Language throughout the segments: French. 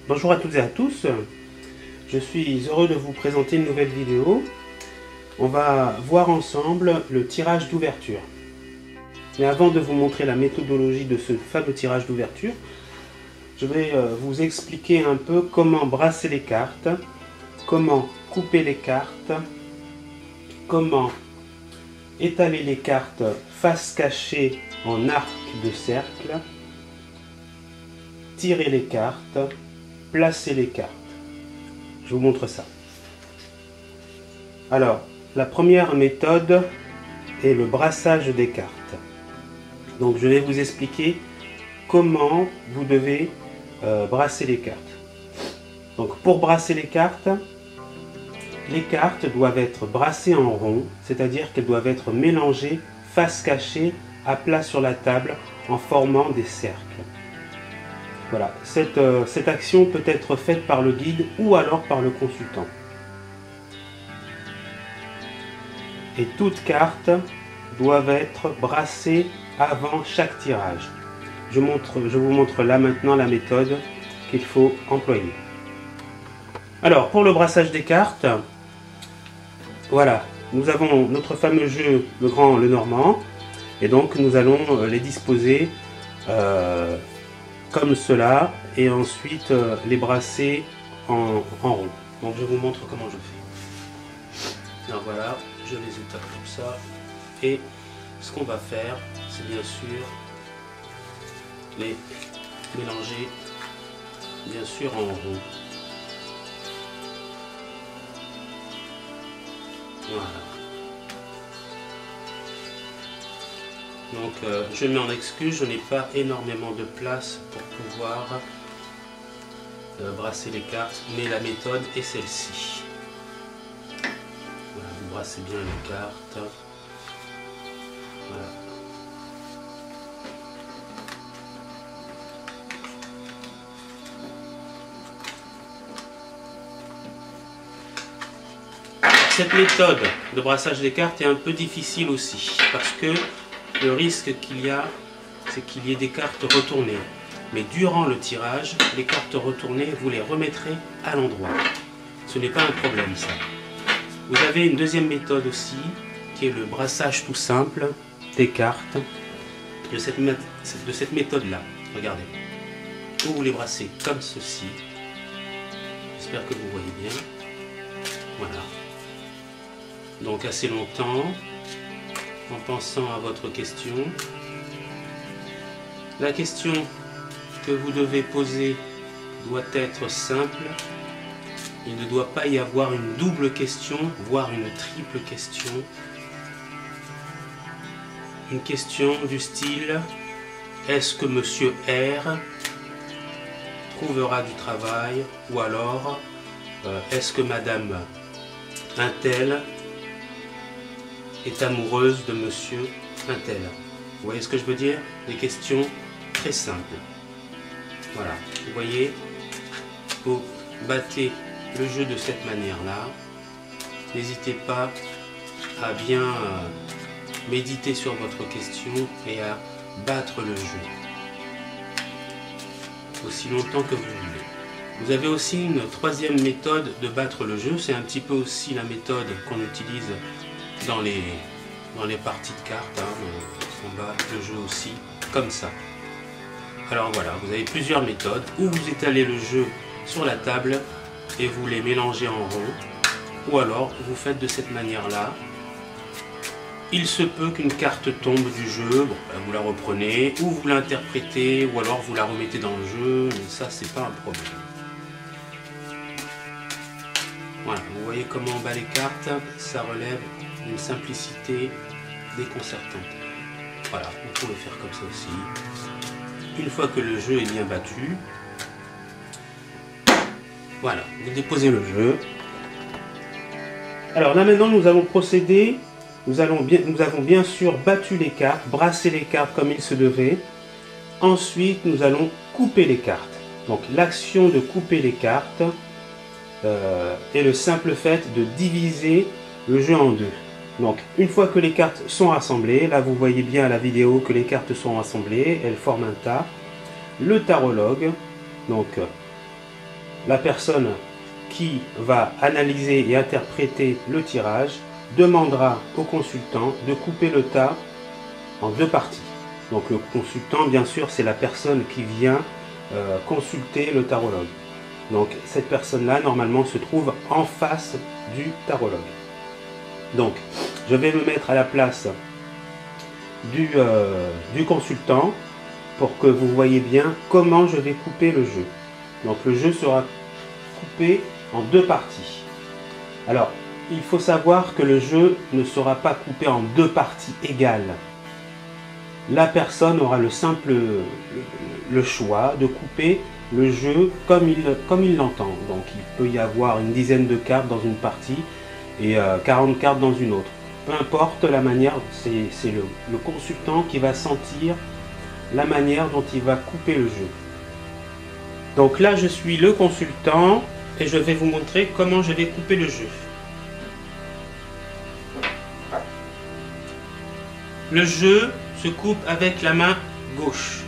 Bonjour à toutes et à tous, je suis heureux de vous présenter une nouvelle vidéo. On va voir ensemble le tirage d'ouverture. Mais avant de vous montrer la méthodologie de ce fameux tirage d'ouverture, je vais vous expliquer un peu comment brasser les cartes, comment couper les cartes, comment étaler les cartes face cachée en arc de cercle, tirer les cartes, placer les cartes. Je vous montre ça. Alors, la première méthode est le brassage des cartes. Donc, je vais vous expliquer comment vous devez brasser les cartes. Donc, pour brasser les cartes doivent être brassées en rond, c'est-à-dire qu'elles doivent être mélangées face cachée à plat sur la table en formant des cercles. Voilà, cette action peut être faite par le guide ou alors par le consultant. Et toutes cartes doivent être brassées avant chaque tirage. Je vous montre là maintenant la méthode qu'il faut employer. Alors, pour le brassage des cartes, voilà, nous avons notre fameux jeu, le grand, le normand, et donc nous allons les disposer comme cela, et ensuite les brasser en rond. Donc je vous montre comment je fais. Alors voilà, je les étale comme ça, et ce qu'on va faire, c'est bien sûr les mélanger bien sûr en rond. Voilà. Donc je mets en excuse, je n'ai pas énormément de place pour pouvoir brasser les cartes, mais la méthode est celle-ci. Voilà, vous brassez bien les cartes. Voilà. Cette méthode de brassage des cartes est un peu difficile aussi, parce que le risque qu'il y a, c'est qu'il y ait des cartes retournées. Mais durant le tirage, les cartes retournées, vous les remettrez à l'endroit. Ce n'est pas un problème, ça. Vous avez une deuxième méthode aussi, qui est le brassage tout simple des cartes de cette méthode-là. Regardez. Vous les brassez comme ceci. J'espère que vous voyez bien. Voilà. Donc assez longtemps. En pensant à votre question. La question que vous devez poser doit être simple. Il ne doit pas y avoir une double question, voire une triple question. Une question du style: est-ce que Monsieur R trouvera du travail? Ou alors, est-ce que Madame Untel est amoureuse de Monsieur Untel? Vous voyez ce que je veux dire? Des questions très simples. Voilà, vous voyez, vous battez le jeu de cette manière-là. N'hésitez pas à bien méditer sur votre question et à battre le jeu aussi longtemps que vous voulez. Vous avez aussi une troisième méthode de battre le jeu. C'est un petit peu aussi la méthode qu'on utilise dans les parties de cartes, hein. On bat le jeu aussi comme ça. Alors voilà, vous avez plusieurs méthodes où vous étalez le jeu sur la table et vous les mélangez en rond, ou alors vous faites de cette manière-là. Il se peut qu'une carte tombe du jeu, bon, ben vous la reprenez, ou vous l'interprétez, ou alors vous la remettez dans le jeu, mais ça c'est pas un problème. Voilà, vous voyez comment on bat les cartes, ça relève d'une simplicité déconcertante. Voilà, vous pouvez faire comme ça aussi. Une fois que le jeu est bien battu, voilà, vous déposez le jeu. Alors là maintenant nous allons procéder nous avons bien sûr battu les cartes, brassé les cartes comme il se devait. Ensuite, nous allons couper les cartes. Donc l'action de couper les cartes est le simple fait de diviser le jeu en deux. Donc une fois que les cartes sont rassemblées, là vous voyez bien à la vidéo que les cartes sont rassemblées, elles forment un tas. Le tarologue, donc la personne qui va analyser et interpréter le tirage, demandera au consultant de couper le tas en deux parties. Donc le consultant, bien sûr, c'est la personne qui vient consulter le tarologue. Donc cette personne-là, normalement, se trouve en face du tarologue. Donc, je vais me mettre à la place du consultant pour que vous voyez bien comment je vais couper le jeu. Donc le jeu sera coupé en deux parties. Alors, il faut savoir que le jeu ne sera pas coupé en deux parties égales. La personne aura le choix de couper le jeu comme il l'entend. Donc il peut y avoir une dizaine de cartes dans une partie et 40 cartes dans une autre. Peu importe la manière, c'est le consultant qui va sentir la manière dont il va couper le jeu. Donc là je suis le consultant et je vais vous montrer comment je vais couper le jeu. Le jeu se coupe avec la main gauche.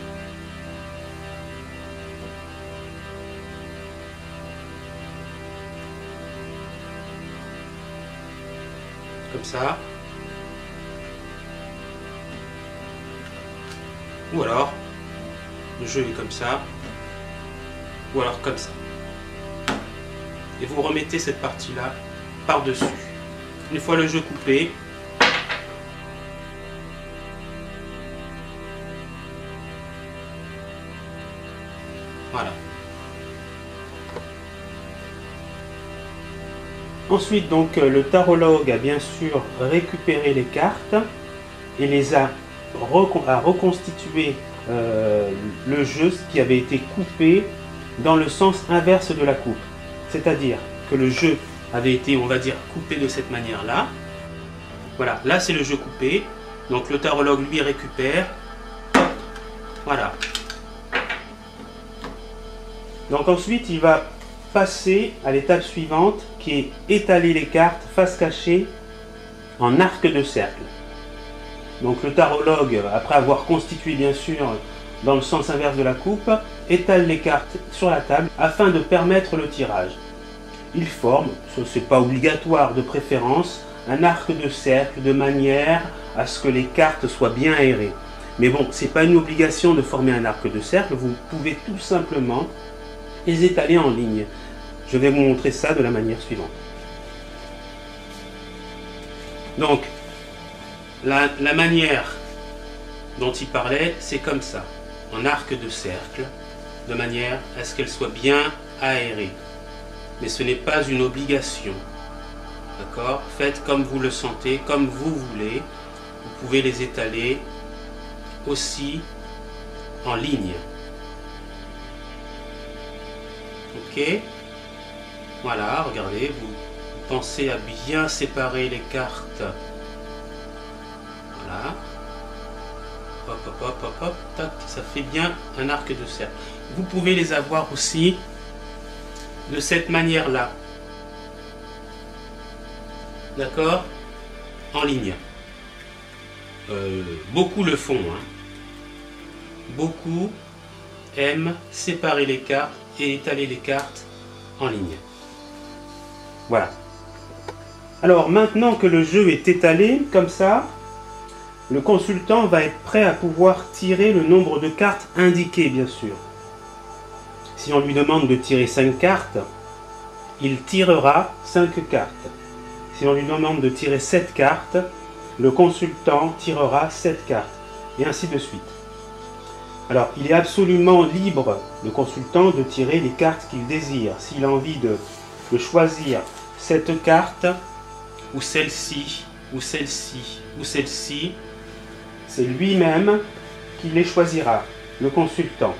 Comme ça. Ou alors, le jeu est comme ça. Ou alors comme ça. Et vous remettez cette partie-là par-dessus. Une fois le jeu coupé, voilà. Ensuite, donc, le tarologue a bien sûr récupéré les cartes et a reconstitué le jeu qui avait été coupé dans le sens inverse de la coupe. C'est-à-dire que le jeu avait été, on va dire, coupé de cette manière-là. Voilà, là c'est le jeu coupé. Donc le tarologue lui récupère. Voilà. Donc ensuite, il va passer à l'étape suivante qui est étaler les cartes face cachée en arc de cercle. Donc le tarologue, après avoir constitué bien sûr dans le sens inverse de la coupe, étale les cartes sur la table afin de permettre le tirage. Il forme, ce n'est pas obligatoire de préférence, un arc de cercle de manière à ce que les cartes soient bien aérées. Mais bon, ce n'est pas une obligation de former un arc de cercle, vous pouvez tout simplement les étaler en ligne. Je vais vous montrer ça de la manière suivante. Donc, la manière dont il parlait, c'est comme ça, en arc de cercle, de manière à ce qu'elle soit bien aérée. Mais ce n'est pas une obligation. D'accord? Faites comme vous le sentez, comme vous voulez. Vous pouvez les étaler aussi en ligne. Ok? Voilà, regardez, vous pensez à bien séparer les cartes. Voilà. Hop, hop, hop, hop, hop, tac, ça fait bien un arc de cercle. Vous pouvez les avoir aussi de cette manière-là. D'accord? En ligne. Beaucoup le font. Hein. Beaucoup aiment séparer les cartes et étaler les cartes en ligne. Voilà. Alors maintenant que le jeu est étalé comme ça, le consultant va être prêt à pouvoir tirer le nombre de cartes indiquées, bien sûr. Si on lui demande de tirer 5 cartes, il tirera 5 cartes. Si on lui demande de tirer 7 cartes, le consultant tirera 7 cartes, et ainsi de suite. Alors, il est absolument libre, le consultant, de tirer les cartes qu'il désire. S'il a envie de choisir cette carte, ou celle-ci, ou celle-ci, ou celle-ci, c'est lui-même qui les choisira, le consultant.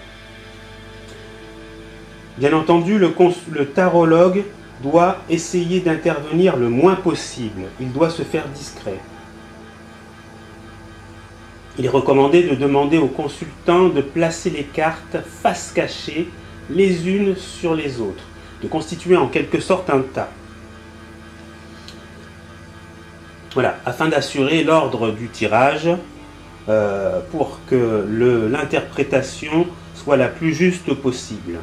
Bien entendu, le tarologue doit essayer d'intervenir le moins possible. Il doit se faire discret. il est recommandé de demander au consultant de placer les cartes face cachée les unes sur les autres, de constituer en quelque sorte un tas. Voilà, afin d'assurer l'ordre du tirage pour que l'interprétation soit la plus juste possible.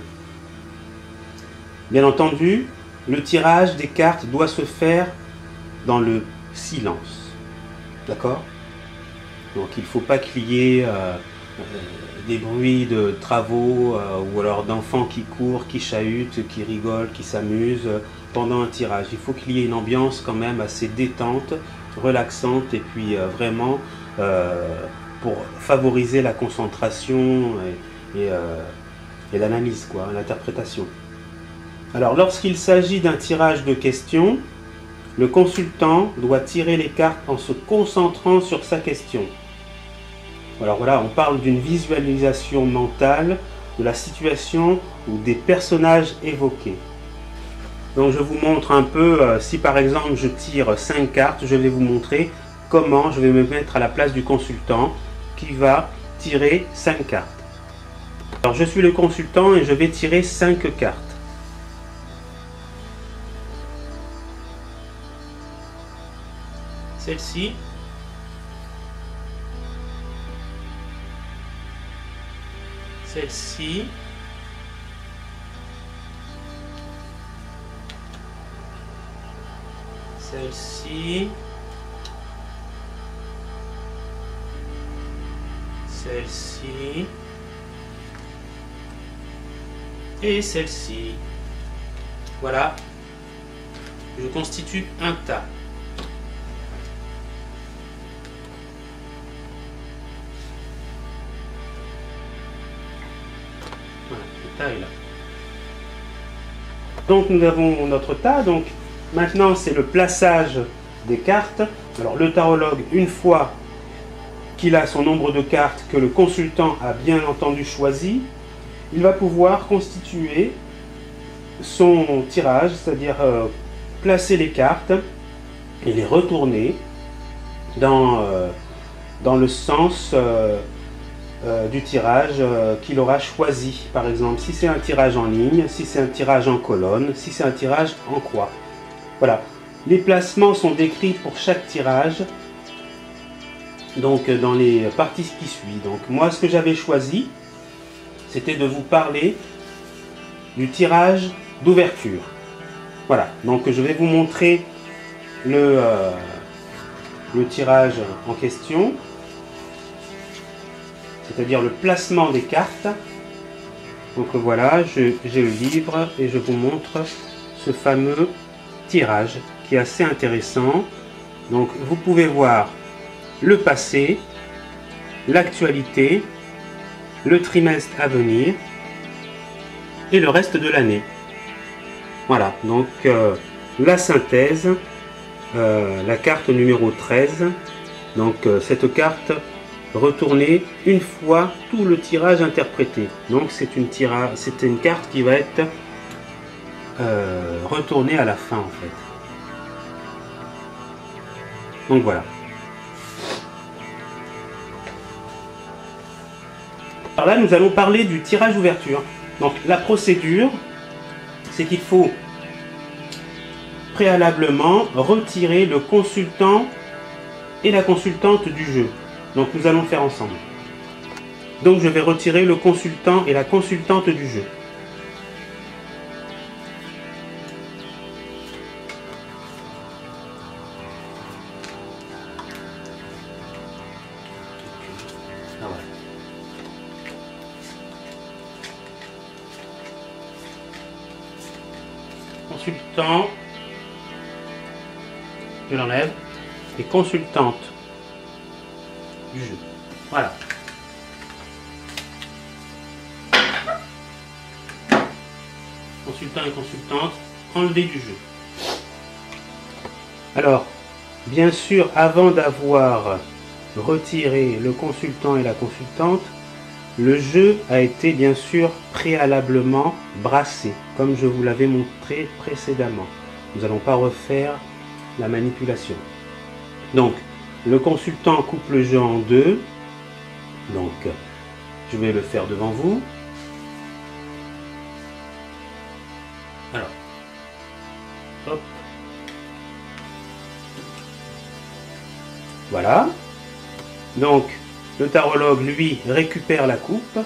Bien entendu, le tirage des cartes doit se faire dans le silence. D'accord? Donc il ne faut pas qu'il y ait des bruits de travaux ou alors d'enfants qui courent, qui chahutent, qui rigolent, qui s'amusent pendant un tirage. Il faut qu'il y ait une ambiance quand même assez détente, relaxante et puis vraiment pour favoriser la concentration et l'analyse, l'interprétation. Alors lorsqu'il s'agit d'un tirage de questions, le consultant doit tirer les cartes en se concentrant sur sa question. Alors voilà, on parle d'une visualisation mentale de la situation ou des personnages évoqués. Donc je vous montre un peu, si par exemple je tire 5 cartes, je vais vous montrer comment je vais me mettre à la place du consultant qui va tirer 5 cartes. Alors je suis le consultant et je vais tirer 5 cartes. Celle-ci, celle-ci, celle-ci, celle-ci et celle-ci. Voilà, je constitue un tas. Voilà, le tas est là. Donc nous avons notre tas. Donc maintenant c'est le plaçage des cartes. Alors le tarologue, une fois qu'il a son nombre de cartes que le consultant a bien entendu choisi, il va pouvoir constituer son tirage, c'est-à-dire placer les cartes et les retourner dans le sens du tirage qu'il aura choisi. Par exemple, si c'est un tirage en ligne, si c'est un tirage en colonne, si c'est un tirage en croix. Voilà. Les placements sont décrits pour chaque tirage, donc dans les parties qui suivent. Donc moi, ce que j'avais choisi, c'était de vous parler du tirage d'ouverture. Voilà. Donc je vais vous montrer le tirage en question, c'est-à-dire le placement des cartes. Donc voilà, j'ai le livre et je vous montre ce fameux tirage qui est assez intéressant. Donc vous pouvez voir le passé, l'actualité, le trimestre à venir et le reste de l'année. Voilà, donc la synthèse, la carte numéro 13. Donc cette carte retournée une fois tout le tirage interprété. Donc c'est une carte qui va être retournée à la fin en fait. Donc voilà. Alors là nous allons parler du tirage ouverture. Donc la procédure, c'est qu'il faut préalablement retirer le consultant et la consultante du jeu. Donc nous allons le faire ensemble. Donc je vais retirer le consultant et la consultante du jeu. Ah ouais. Consultant, je l'enlève, et consultante du jeu. Voilà. Consultant et consultante enlevés du jeu. Alors, bien sûr, avant d'avoir retiré le consultant et la consultante, le jeu a été bien sûr préalablement brassé, comme je vous l'avais montré précédemment. Nous n'allons pas refaire la manipulation. Donc, le consultant coupe le jeu en deux Donc, je vais le faire devant vous. Alors, hop. Voilà. Donc, le tarologue, lui, récupère la coupe.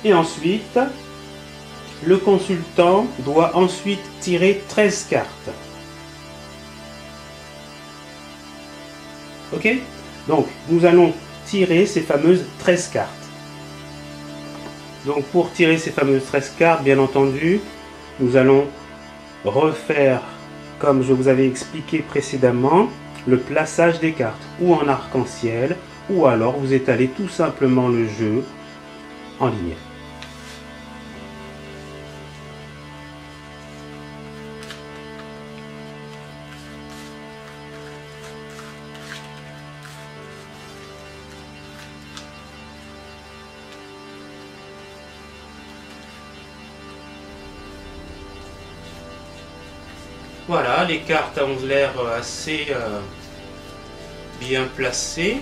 Et ensuite, le consultant doit ensuite tirer 13 cartes. Ok? Donc, nous allons tirer ces fameuses 13 cartes. Donc, pour tirer ces fameuses 13 cartes, bien entendu, nous allons refaire, comme je vous avais expliqué précédemment, le plaçage des cartes, ou en arc-en-ciel, ou alors vous étalez tout simplement le jeu en ligne. Voilà, les cartes ont l'air assez bien placées,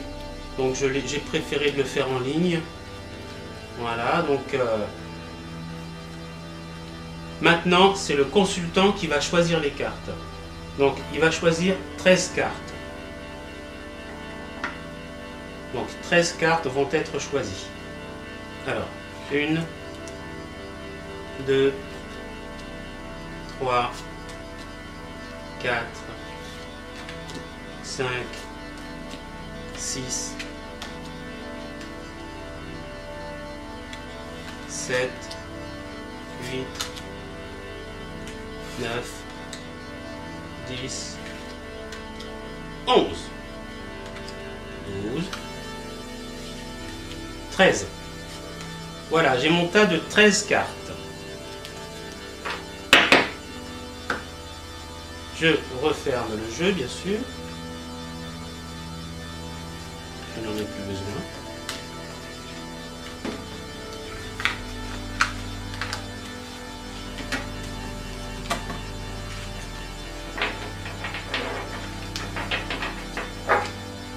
donc j'ai préféré de le faire en ligne. Voilà, donc maintenant c'est le consultant qui va choisir les cartes. Donc il va choisir 13 cartes. Donc 13 cartes vont être choisies. Alors, 1, 2, 3, 4, 5, 6, 7, 8, 9, 10, 11, 12, 13. Voilà, j'ai mon tas de 13 cartes. Je referme le jeu, bien sûr. Je n'en ai plus besoin.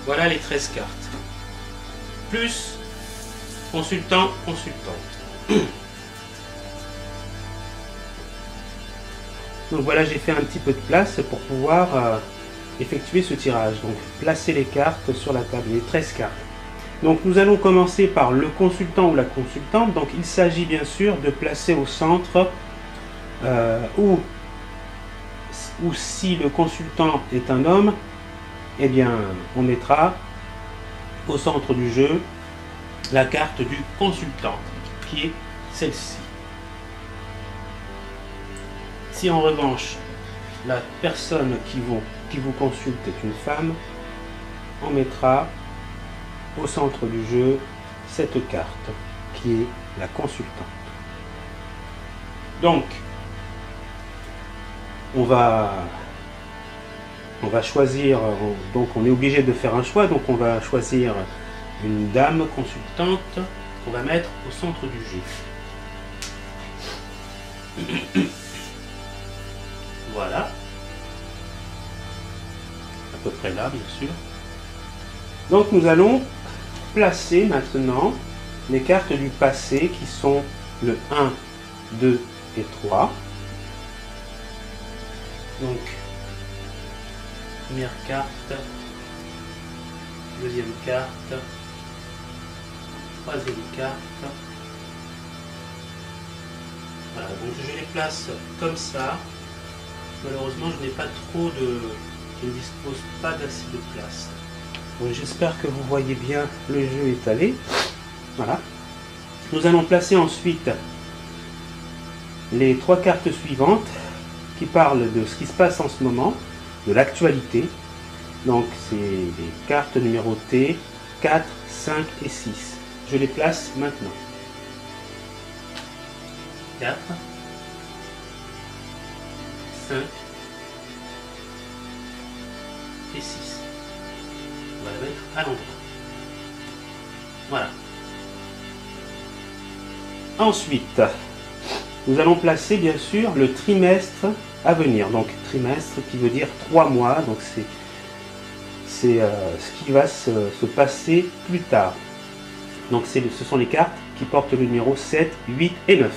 Voilà les 13 cartes. Plus consultant, consultante. Donc voilà, j'ai fait un petit peu de place pour pouvoir effectuer ce tirage. Donc placer les cartes sur la table, les 13 cartes. Donc nous allons commencer par le consultant ou la consultante. Donc il s'agit bien sûr de placer au centre ou si le consultant est un homme, eh bien on mettra au centre du jeu la carte du consultant qui est celle-ci. Si en revanche la personne qui vous consulte est une femme, on mettra au centre du jeu cette carte qui est la consultante. Donc on va choisir, donc on est obligé de faire un choix, donc on va choisir une dame consultante qu'on va mettre au centre du jeu. Voilà, à peu près là bien sûr. Donc nous allons placer maintenant les cartes du passé qui sont le 1, 2 et 3. Donc, première carte, deuxième carte, troisième carte. Voilà, donc je les place comme ça. Malheureusement, je n'ai pas trop de... Je ne dispose pas d'assez de place. Donc j'espère que vous voyez bien le jeu étalé. Voilà. Nous allons placer ensuite les 3 cartes suivantes qui parlent de ce qui se passe en ce moment, de l'actualité. Donc c'est les cartes numérotées 4, 5 et 6. Je les place maintenant. 4, 5 et 6. On va la mettre à l'endroit. Voilà. Ensuite, nous allons placer bien sûr le trimestre à venir. Donc trimestre qui veut dire 3 mois, donc c'est ce qui va se passer plus tard. Donc ce sont les cartes qui portent le numéro 7, 8 et 9.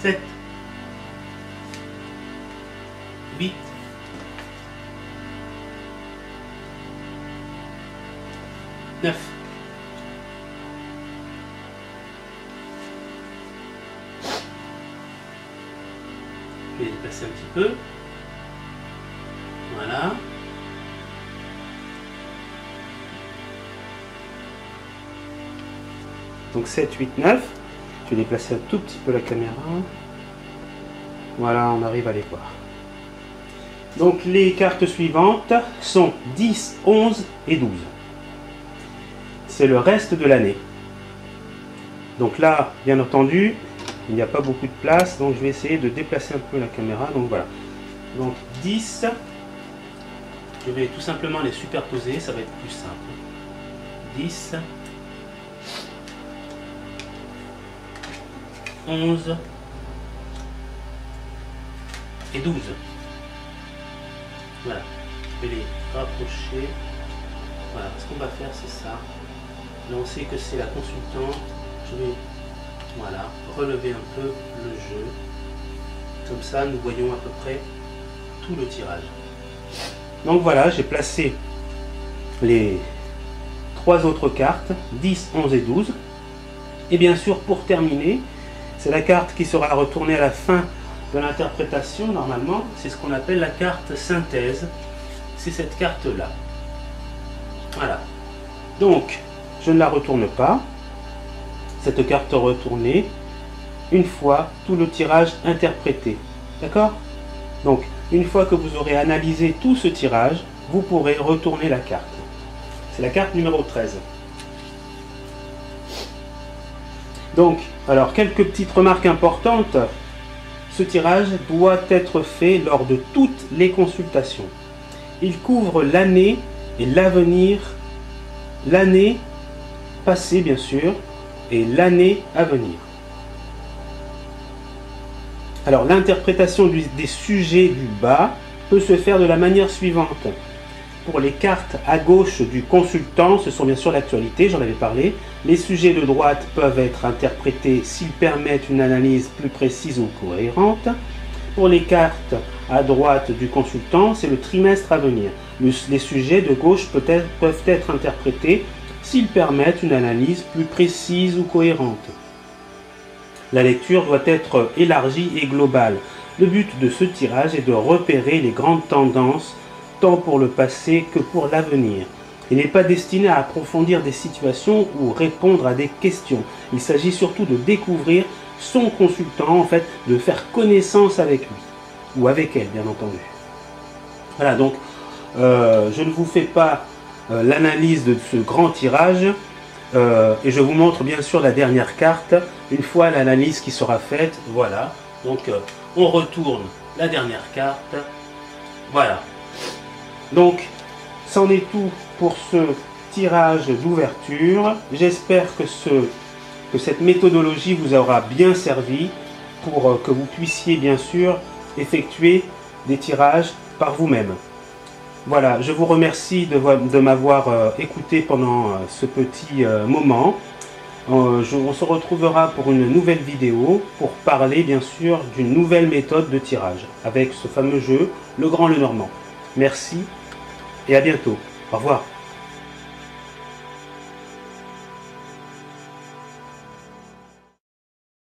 7, 8, 9. Je vais les déplacer un petit peu. Voilà. Donc 7, 8, 9. Je vais déplacer un tout petit peu la caméra. Voilà, on arrive à les voir. Donc les cartes suivantes sont 10, 11 et 12. C'est le reste de l'année. Donc là, bien entendu, il n'y a pas beaucoup de place, donc je vais essayer de déplacer un peu la caméra. Donc voilà. Donc 10, je vais tout simplement les superposer, ça va être plus simple. 10, 11 et 12. Voilà, je vais les rapprocher. Voilà, ce qu'on va faire, c'est ça. Là, on sait que c'est la consultante. Je vais, voilà, relever un peu le jeu. Comme ça, nous voyons à peu près tout le tirage. Donc voilà, j'ai placé les 3 autres cartes, 10, 11 et 12. Et bien sûr, pour terminer, c'est la carte qui sera retournée à la fin de l'interprétation, normalement. C'est ce qu'on appelle la carte synthèse. C'est cette carte-là. Voilà. Donc, je ne la retourne pas. Cette carte retournée, une fois tout le tirage interprété. D'accord? Donc, une fois que vous aurez analysé tout ce tirage, vous pourrez retourner la carte. C'est la carte numéro 13. Donc, alors, quelques petites remarques importantes. Ce tirage doit être fait lors de toutes les consultations. Il couvre l'année et l'avenir, l'année passée bien sûr, et l'année à venir. Alors, l'interprétation des sujets du bas peut se faire de la manière suivante. Pour les cartes à gauche du consultant, ce sont bien sûr l'actualité, j'en avais parlé. Les sujets de droite peuvent être interprétés s'ils permettent une analyse plus précise ou cohérente. Pour les cartes à droite du consultant, c'est le trimestre à venir. Les sujets de gauche peuvent être interprétés s'ils permettent une analyse plus précise ou cohérente. La lecture doit être élargie et globale. Le but de ce tirage est de repérer les grandes tendances tant pour le passé que pour l'avenir. Il n'est pas destiné à approfondir des situations ou répondre à des questions. Il s'agit surtout de découvrir son consultant, en fait, de faire connaissance avec lui, ou avec elle, bien entendu. Voilà, donc, je ne vous fais pas l'analyse de ce grand tirage, et je vous montre bien sûr la dernière carte, une fois l'analyse qui sera faite, voilà. Donc, on retourne la dernière carte, voilà. Donc, c'en est tout pour ce tirage d'ouverture. J'espère que cette méthodologie vous aura bien servi pour que vous puissiez bien sûr effectuer des tirages par vous-même. Voilà, je vous remercie de m'avoir écouté pendant ce petit moment. On se retrouvera pour une nouvelle vidéo pour parler bien sûr d'une nouvelle méthode de tirage avec ce fameux jeu, le Grand Le Normand. Merci et à bientôt. Au revoir.